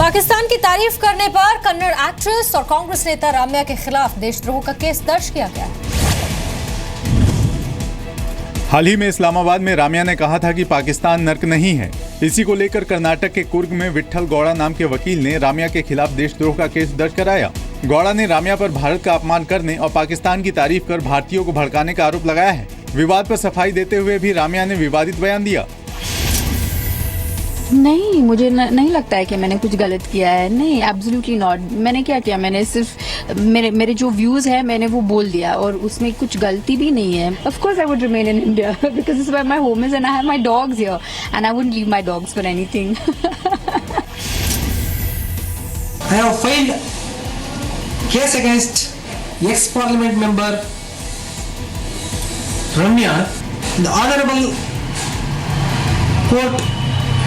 पाकिस्तान की तारीफ करने पर कन्नड़ एक्ट्रेस और कांग्रेस नेता राम्या के खिलाफ देशद्रोह का केस दर्ज किया गया है। हाल ही में इस्लामाबाद में राम्या ने कहा था कि पाकिस्तान नर्क नहीं है। इसी को लेकर कर्नाटक के कुर्ग में विट्ठल गौड़ा नाम के वकील ने राम्या के खिलाफ देशद्रोह का केस दर्ज कराया। गौड़ा ने राम्या पर भारत का अपमान करने और पाकिस्तान की तारीफ कर भारतीयों को भड़काने का आरोप लगाया है। विवाद पर सफाई देते हुए भी राम्या ने विवादित बयान दिया। नहीं, मुझे नहीं लगता है कि मैंने कुछ गलत किया है। नहीं, एब्सोल्युटली नॉट। मैंने क्या किया, मैंने सिर्फ मेरे जो व्यूज है मैंने वो बोल दिया और उसमें कुछ गलती भी नहीं है। Of course I would remain in India because this is where my home is and I have my dogs here and I wouldn't leave my dogs for anything. I have filed case against ex-parliament member Ramya. The honorable court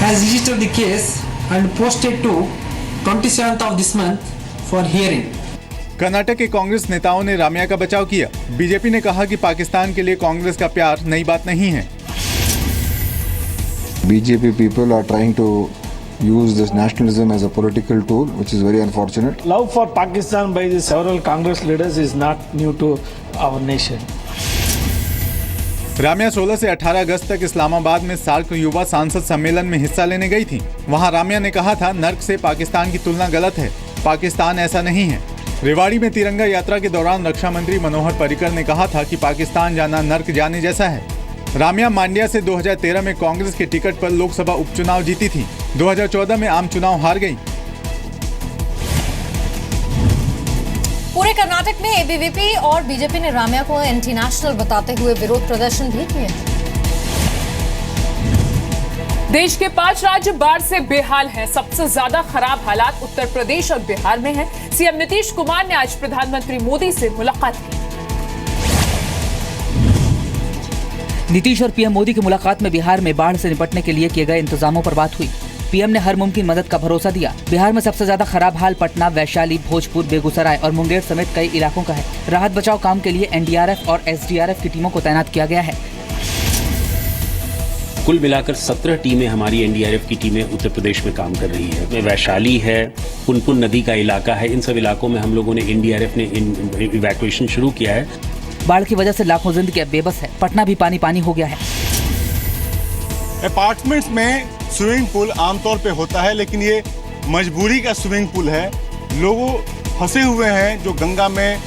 has registered the case and posted to 27th of this month for hearing. Karnataka के कांग्रेस नेताओं ने राम्या का बचाव किया। BJP ने कहा कि पाकिस्तान के लिए कांग्रेस का प्यार नई बात नहीं है। BJP people are trying to use this nationalism as a political tool, which is very unfortunate. Love for Pakistan by the several Congress leaders is not new to our nation. Ramya 16 से 18 अगस्त तक इस्लामाबाद में सार्क युवा सांसद सम्मेलन में हिस्सा लेने गई थी। वहां राम्या ने कहा था, नर्क से पाकिस्तान की तुलना गलत है, पाकिस्तान ऐसा नहीं है। रेवाड़ी में तिरंगा यात्रा के दौरान रक्षा मंत्री मनोहर पर्रिकर ने कहा था कि पाकिस्तान जाना नर्क जाने जैसा है। राम्या मांड्या से 2013 में कांग्रेस के टिकट पर लोकसभा उपचुनाव जीती थी। 2014 में आम चुनाव हार गई। पूरे कर्नाटक में एबीवीपी और बीजेपी ने राम्या को एंटी नेशनल बताते हुए विरोध प्रदर्शन भी किए। देश के 5 राज्य बाढ़ से बेहाल हैं। सबसे ज्यादा खराब हालात उत्तर प्रदेश और बिहार में हैं। सीएम नीतीश कुमार ने आज प्रधानमंत्री मोदी से मुलाकात की। नीतीश और पीएम मोदी की मुलाकात में बिहार में बाढ़ से निपटने के लिए किए गए इंतजामों पर बात हुई। पीएम ने हर मुमकिन मदद का भरोसा दिया। बिहार में सबसे ज्यादा खराब हाल पटना, वैशाली, भोजपुर, बेगूसराय और मुंगेर समेत कई इलाकों का है। राहत बचाव काम के लिए एनडीआरएफ और एसडीआरएफ की टीमों को तैनात किया गया है। कुल मिलाकर 17 टीमें हमारी एनडीआरएफ की टीमें उत्तर प्रदेश में काम कर रही है। वैशाली है, पुनपुन नदी का इलाका है, इन सब इलाकों में हम लोगों ने एनडीआरएफ ने इवैक्यूएशन शुरू किया है। बाढ़ की वजह से लाखों जिंदगी बेबस है। पटना भी पानी पानी हो गया है। अपार्टमेंट्स में स्विमिंग पूल आमतौर पे होता है, लेकिन ये मजबूरी का स्विमिंग पूल है। लोग फंसे हुए हैं जो गंगा में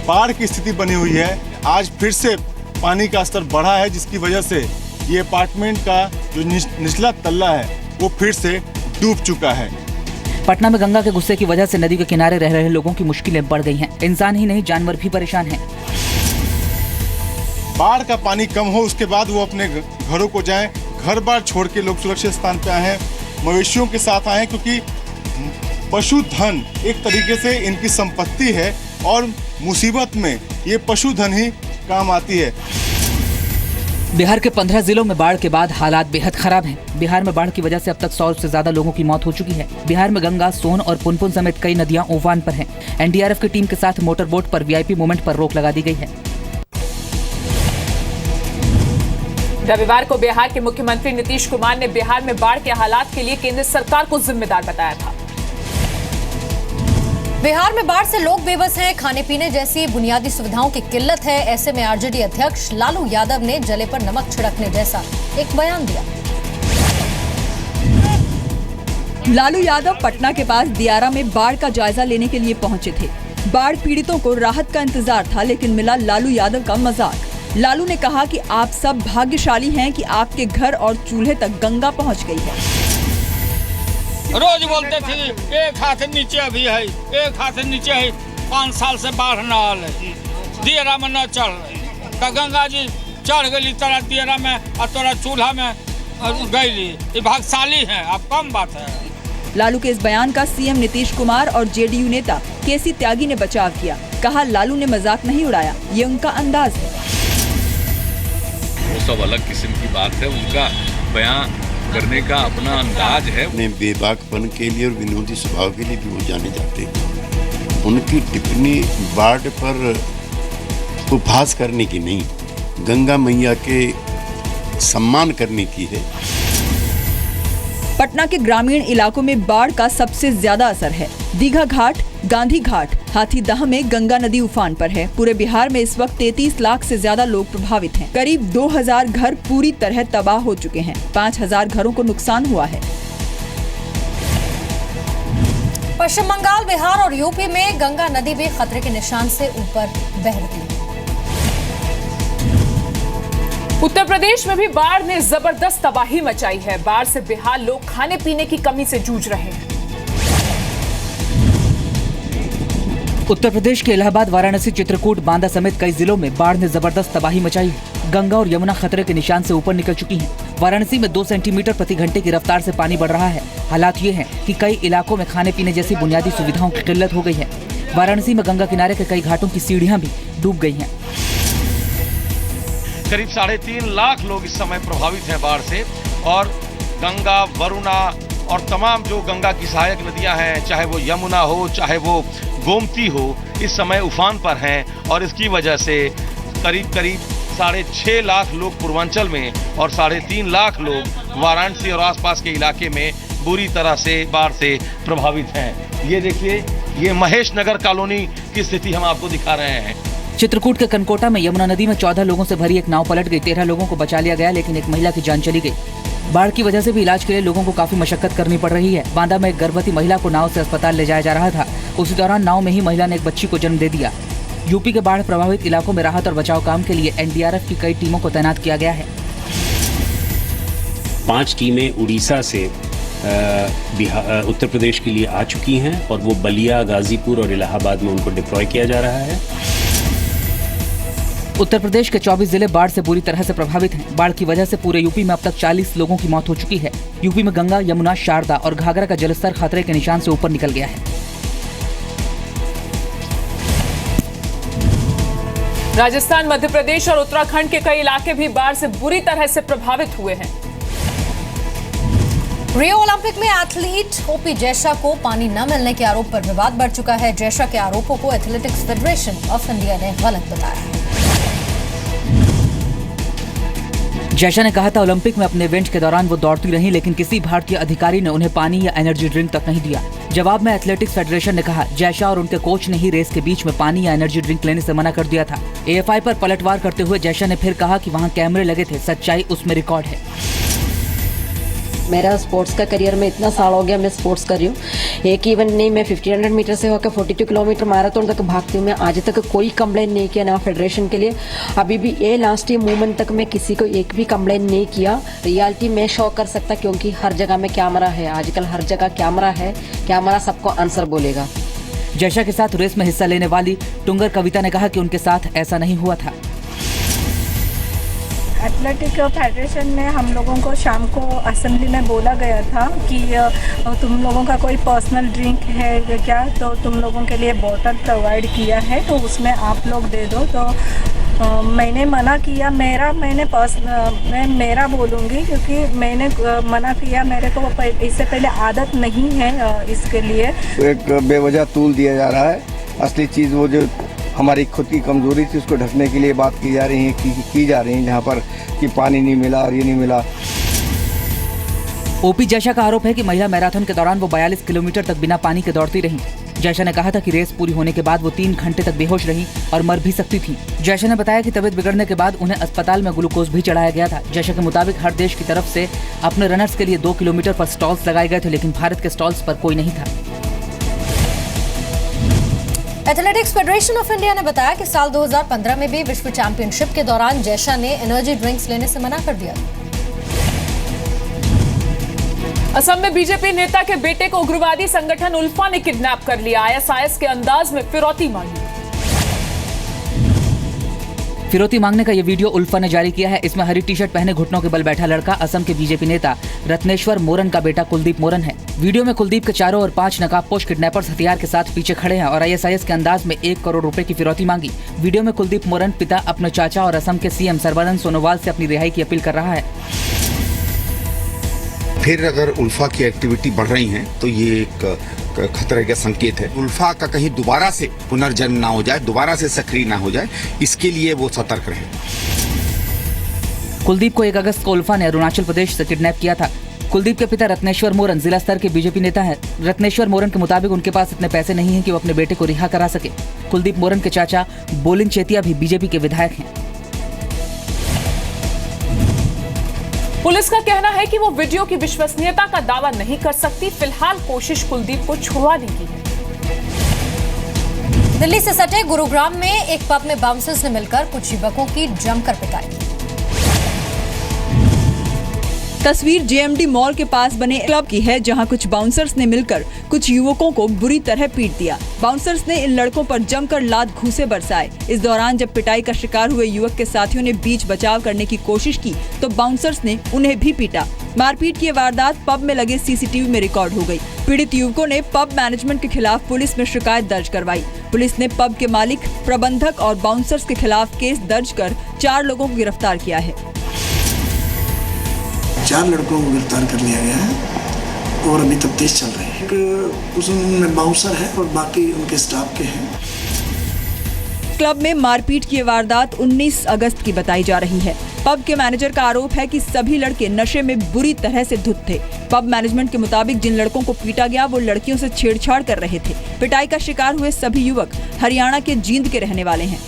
बाढ़ की स्थिति बनी हुई है। आज फिर से पानी का स्तर बढ़ा है, जिसकी वजह से ये अपार्टमेंट का जो निचला तल्ला है वो फिर से डूब चुका है। पटना में गंगा के गुस्से की वजह से नदी के किनारे रह रहे लोगों की मुश्किलें बढ़ गई हैं। इंसान ही नहीं, जानवर भी परेशान हैं। बाढ़ का पानी कम हो उसके बाद वो अपने घरों को जाएं। घर बार छोड़ के लोग सुरक्षित स्थान पे आए हैं, मवेशियों के साथ आए हैं, क्योंकि पशुधन एक तरीके से इनकी संपत्ति है और मुसीबत में ये पशुधन ही काम आती है। बिहार के 15 जिलों में बाढ़ के बाद हालात बेहद खराब हैं। बिहार में बाढ़ की वजह से अब तक 100 से ज्यादा लोगों की मौत हो चुकी है। बिहार में गंगा, सोन और पुनपुन समेत कई नदियां उफान पर हैं। एनडीआरएफ की टीम के साथ मोटर बोट पर वीआईपी मूवमेंट पर रोक लगा दी गई है। रविवार को बिहार के मुख्यमंत्री नीतीश कुमार ने बिहार में बाढ़ के हालात के लिए केंद्र सरकार को जिम्मेदार बताया था। बिहार में बाढ़ से लोग बेबस हैं। खाने पीने जैसी बुनियादी सुविधाओं की किल्लत है। ऐसे में आरजेडी अध्यक्ष लालू यादव ने जले पर नमक छिड़कने जैसा एक बयान दिया। लालू यादव पटना के पास दियारा में बाढ़ का जायजा लेने के लिए पहुंचे थे। बाढ़ पीड़ितों को राहत का इंतजार था, लेकिन मिला लालू यादव का मजाक। लालू ने कहा कि आप सब भाग्यशाली हैं कि आपके घर और चूल्हे तक गंगा पहुंच गई है। रोज बोलते थे एक हाथ नीचे अभी है, एक हाथ नीचे है। 5 साल से बाढ़ न आल है, दियरा में न चढ़ रही तो गंगा जी चढ़ गई तोरा दियरा में और तोरा चूल्हा में गईली। ये भाग्यशाली है, अब कम बात है। लालू के इस बयान का सीएम नीतीश कुमार और जेडीयू नेता केसी त्यागी ने बचाव किया। कहा, लालू ने मजाक नहीं उड़ाया, ये उनका अंदाज है। वो सब अलग किस्म की बात है, उनका बयान करने का अपना अंदाज है। अपने बेबाकपन के लिए और विनोदी स्वभाव के लिए भी वो जाने जाते हैं। उनकी टिप्पणी बाढ़ पर उपहास करने की नहीं, गंगा मैया के सम्मान करने की है। पटना के ग्रामीण इलाकों में बाढ़ का सबसे ज्यादा असर है। दीघा घाट, गांधी घाट, हाथीदह में गंगा नदी उफान पर है। पूरे बिहार में इस वक्त 33 लाख से ज्यादा लोग प्रभावित हैं। करीब 2000 घर पूरी तरह तबाह हो चुके हैं। 5000 घरों को नुकसान हुआ है। पश्चिम बंगाल, बिहार और यूपी में गंगा नदी भी खतरे के निशान से ऊपर बह रही है। उत्तर प्रदेश में भी बाढ़ ने जबरदस्त तबाही मचाई है। बाढ़ से बेहाल लोग खाने पीने की कमी से जूझ रहे हैं। उत्तर प्रदेश के इलाहाबाद, वाराणसी, चित्रकूट, बांदा समेत कई जिलों में बाढ़ ने जबरदस्त तबाही मचाई है। गंगा और यमुना खतरे के निशान से ऊपर निकल चुकी हैं। वाराणसी में 2 सेंटीमीटर प्रति घंटे की रफ्तार से पानी बढ़ रहा है। हालात ये हैं कि कई इलाकों में खाने पीने जैसी बुनियादी सुविधाओं की किल्लत हो गई है। वाराणसी में गंगा किनारे के कई घाटों की सीढ़ियां भी डूब गई हैं। करीब 3.5 लाख लोग इस समय प्रभावित हैं बाढ़ से, और गंगा, वरुणा और तमाम जो गंगा की सहायक नदियां हैं, चाहे वो यमुना हो, चाहे वो गोमती हो, इस समय उफान पर हैं। और इसकी वजह से करीब 6.5 लाख लोग पूर्वांचल में और 3.5 लाख लोग वाराणसी और आसपास के इलाके में बुरी तरह से बाढ़ से प्रभावित हैं। ये देखिए, ये महेश नगर कॉलोनी की स्थिति हम आपको दिखा रहे हैं। चित्रकूट के कनकोटा में यमुना नदी में 14 लोगों से भरी एक नाव पलट गई। 13 लोगों को बचा लिया गया, लेकिन एक महिला की जान चली गई। बाढ़ की वजह से भी इलाज के लिए लोगों को काफी मशक्कत करनी पड़ रही है। बांदा में एक गर्भवती महिला को नाव से अस्पताल ले जाया जा रहा था। उसी दौरान नाव में ही महिला ने एक बच्ची को जन्म दे दिया। यूपी के बाढ़ प्रभावित इलाकों में राहत और बचाव काम के लिए एनडीआरएफ की कई टीमों को तैनात किया गया है। 5 टीमें उड़ीसा से उत्तर प्रदेश के लिए आ चुकी हैं, और वो बलिया, गाजीपुर और इलाहाबाद में उनको डिप्लॉय किया जा रहा है। उत्तर प्रदेश के 24 जिले बाढ़ से बुरी तरह से प्रभावित हैं। बाढ़ की वजह से पूरे यूपी में अब तक 40 लोगों की मौत हो चुकी है। यूपी में गंगा, यमुना, शारदा और घाघरा का जलस्तर खतरे के निशान से ऊपर निकल गया है। राजस्थान, मध्य प्रदेश और उत्तराखंड के कई इलाके भी बाढ़ से बुरी तरह से प्रभावित हुए हैं। रियो ओलंपिक में एथलीट ओपी जैशा को पानी न मिलने के आरोप पर विवाद बढ़ चुका है। जैशा के आरोपों को एथलेटिक्स फेडरेशन ऑफ इंडिया ने गलत बताया है। जैशा ने कहा था ओलंपिक में अपने इवेंट के दौरान वो दौड़ती रहीं, लेकिन किसी भारतीय अधिकारी ने उन्हें पानी या एनर्जी ड्रिंक तक नहीं दिया। जवाब में एथलेटिक्स फेडरेशन ने कहा जैशा और उनके कोच ने ही रेस के बीच में पानी या एनर्जी ड्रिंक लेने से मना कर दिया था। एएफआई पर पलटवार करते हुए जैशा ने फिर कहा कि वहां कैमरे लगे थे, सच्चाई उसमें रिकॉर्ड है। मेरा स्पोर्ट्स का करियर में इतना साल हो गया, मैं स्पोर्ट्स कर रही हूँ। एक इवेंट नहीं, मैं 1500 मीटर से होकर 42 किलोमीटर मैराथन तक भागती हूँ। मैं आज तक कोई कंप्लेंट नहीं किया ना फेडरेशन के लिए। अभी भी ये लास्ट मूवमेंट तक मैं किसी को एक भी कंप्लेंट नहीं किया। रियलिटी मैं शो कर सकता, क्योंकि हर जगह में कैमरा है। आजकल हर जगह कैमरा है, कैमरा सबको आंसर बोलेगा। जैशा के साथ रेस में हिस्सा लेने वाली टुंगर कविता ने कहा कि उनके साथ ऐसा नहीं हुआ था। एथलेटिक फेडरेशन ने हम लोगों को शाम को असेंबली में बोला गया था कि तुम लोगों का कोई पर्सनल ड्रिंक है क्या, तो तुम लोगों के लिए बोतल प्रोवाइड किया है, तो उसमें आप लोग दे दो। तो मैंने मना किया। मैं मेरा बोलूँगी, क्योंकि मैंने मना किया। मेरे को इससे पहले आदत नहीं है इसके लिए। एक बेवजह तूल दिया जा रहा है। असली चीज़ वो जो हमारी खुद की कमजोरी थी, उसको ढकने के लिए बात की जा रही है जहाँ पर कि पानी नहीं मिला और ये नहीं मिला। ओपी जैशा का आरोप है कि महिला मैराथन के दौरान वो 42 किलोमीटर तक बिना पानी के दौड़ती रहीं। जैशा ने कहा था कि रेस पूरी होने के बाद वो 3 घंटे तक बेहोश रहीं और मर भी सकती थी। जैशा ने बताया कि तबीयत बिगड़ने के बाद उन्हें अस्पताल में ग्लूकोज भी चढ़ाया गया था। जैशा के मुताबिक हर देश की तरफ से अपने रनर्स के लिए 2 किलोमीटर पर स्टॉल्स लगाए गए थे, लेकिन भारत के स्टॉल्स पर कोई नहीं था। एथलेटिक्स फेडरेशन ऑफ इंडिया ने बताया कि साल 2015 में भी विश्व चैंपियनशिप के दौरान जैशा ने एनर्जी ड्रिंक्स लेने से मना कर दिया। असम में बीजेपी नेता के बेटे को उग्रवादी संगठन उल्फा ने किडनैप कर लिया। आईएसआईएस के अंदाज में फिरौती मांगी। फिरौती मांगने का ये वीडियो उल्फा ने जारी किया है। इसमें हरी टी शर्ट पहने घुटनों के बल बैठा लड़का असम के बीजेपी नेता रत्नेश्वर मोरन का बेटा कुलदीप मोरन है। वीडियो में कुलदीप के चारों ओर 5 नकाबपोश किडनैपर्स हथियार के साथ पीछे खड़े हैं और आईएसआईएस के अंदाज में 1 करोड़ रुपए की फिरौती मांगी। वीडियो में कुलदीप मोरन पिता अपने चाचा और असम के सीएम सर्बानंद सोनोवाल से अपनी रिहाई की अपील कर रहा है। फिर अगर उल्फा की एक्टिविटी बढ़ रही है तो ये एक खतरे का संकेत है। उल्फा का कहीं दोबारा से पुनर्जन्म ना हो जाए, दोबारा से सक्रिय ना हो जाए, इसके लिए वो सतर्क रहे। कुलदीप को 1 अगस्त को उल्फा ने अरुणाचल प्रदेश से किडनैप किया था। कुलदीप के पिता रत्नेश्वर मोरन जिला स्तर के बीजेपी नेता हैं। रत्नेश्वर मोरन के मुताबिक उनके पास इतने पैसे नहीं हैं कि वो अपने बेटे को रिहा करा सके। कुलदीप मोरन के चाचा बोलिन चेतिया भी बीजेपी के विधायक हैं। पुलिस का कहना है कि वो वीडियो की विश्वसनीयता का दावा नहीं कर सकती। फिलहाल कोशिश कुलदीप को छुड़वाने की है। दिल्ली से सटे गुरुग्राम में एक पब में बाउंसर्स ने मिलकर कुछ युवकों की जमकर पिटाई। तस्वीर जेएमडी मॉल के पास बने क्लब की है, जहां कुछ बाउंसर्स ने मिलकर कुछ युवकों को बुरी तरह पीट दिया। बाउंसर्स ने इन लड़कों पर जमकर लात घूंसे बरसाए। इस दौरान जब पिटाई का शिकार हुए युवक के साथियों ने बीच बचाव करने की कोशिश की तो बाउंसर्स ने उन्हें भी पीटा। मारपीट की वारदात पब में लगे सीसीटीवी में रिकॉर्ड हो गई। पीड़ित युवकों ने पब मैनेजमेंट के खिलाफ पुलिस में शिकायत दर्ज करवाई। पुलिस ने पब के मालिक, प्रबंधक और बाउंसर्स के खिलाफ केस दर्ज कर 4 लोगों को गिरफ्तार किया है। 4 लड़कों को गिरफ्तार कर लिया गया है और अभी तफ्तीश चल रही है। एक उसमें बाउंसर है और बाकी उनके स्टाफ के हैं। क्लब में मारपीट की वारदात 19 अगस्त की बताई जा रही है। पब के मैनेजर का आरोप है कि सभी लड़के नशे में बुरी तरह से धुत थे। पब मैनेजमेंट के मुताबिक जिन लड़कों को पीटा गया वो लड़कियों से छेड़छाड़ कर रहे थे। पिटाई का शिकार हुए सभी युवक हरियाणा के जींद के रहने वाले हैं।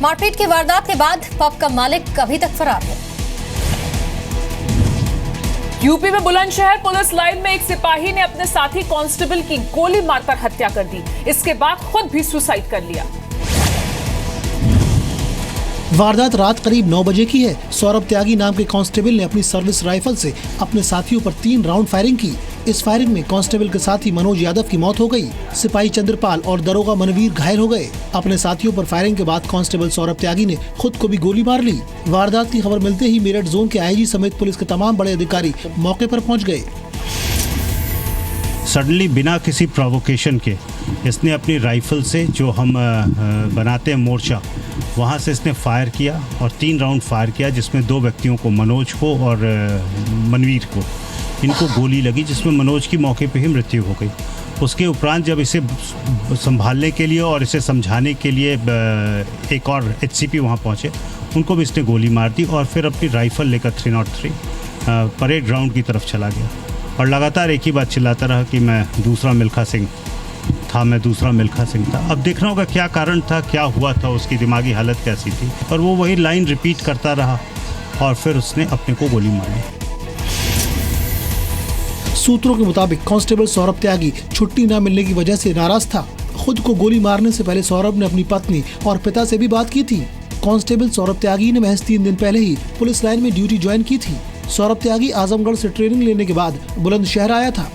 मारपीट की वारदात के बाद पब का मालिक अभी तक फरार है। यूपी में बुलंदशहर पुलिस लाइन में एक सिपाही ने अपने साथी कांस्टेबल की गोली मारकर हत्या कर दी। इसके बाद खुद भी सुसाइड कर लिया। वारदात रात करीब 9 बजे की है। सौरभ त्यागी नाम के कांस्टेबल ने अपनी सर्विस राइफल से अपने साथियों पर 3 राउंड फायरिंग की। इस फायरिंग में कांस्टेबल के साथी मनोज यादव की मौत हो गई। सिपाही चंद्रपाल और दरोगा मनवीर घायल हो गए। अपने साथियों पर फायरिंग के बाद कांस्टेबल सौरभ त्यागी ने खुद को भी गोली मार ली। वारदात की खबर मिलते ही मेरठ जोन के आईजी समेत पुलिस के तमाम बड़े अधिकारी मौके पर पहुंच गए। सडनली बिना किसी प्रोवोकेशन के इसने अपनी राइफल से, जो हम बनाते हैं मोर्चा, वहाँ से इसने फायर किया और 3 राउंड फायर किया, जिसमें 2 व्यक्तियों को, मनोज को और मनवीर को, इनको गोली लगी, जिसमें मनोज की मौके पे ही मृत्यु हो गई। उसके उपरांत जब इसे संभालने के लिए और इसे समझाने के लिए एक और HCP वहाँ पहुँचे, उनको भी इसने गोली मार दी और फिर अपनी राइफल लेकर 303 परेड ग्राउंड की तरफ चला गया और लगातार एक ही बात चिल्लाता रहा कि मैं दूसरा मिल्खा सिंह था। अब देखना होगा क्या कारण था, क्या हुआ था, उसकी दिमागी हालत कैसी थी, और वो वही लाइन रिपीट करता रहा और फिर उसने अपने को गोली मार ली। सूत्रों के मुताबिक कांस्टेबल सौरभ त्यागी छुट्टी न मिलने की वजह से नाराज था। खुद को गोली मारने से पहले सौरभ ने अपनी पत्नी और पिता से भी बात की थी। कांस्टेबल सौरभ त्यागी ने महज 3 दिन पहले ही पुलिस लाइन में ड्यूटी ज्वाइन की थी। सौरभ त्यागी आजमगढ़ से ट्रेनिंग लेने के बाद बुलंदशहर आया था।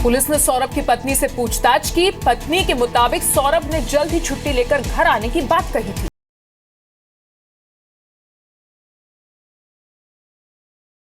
पुलिस ने सौरभ की पत्नी से पूछताछ की। पत्नी के मुताबिक सौरभ ने जल्द ही छुट्टी लेकर घर आने की बात कही थी।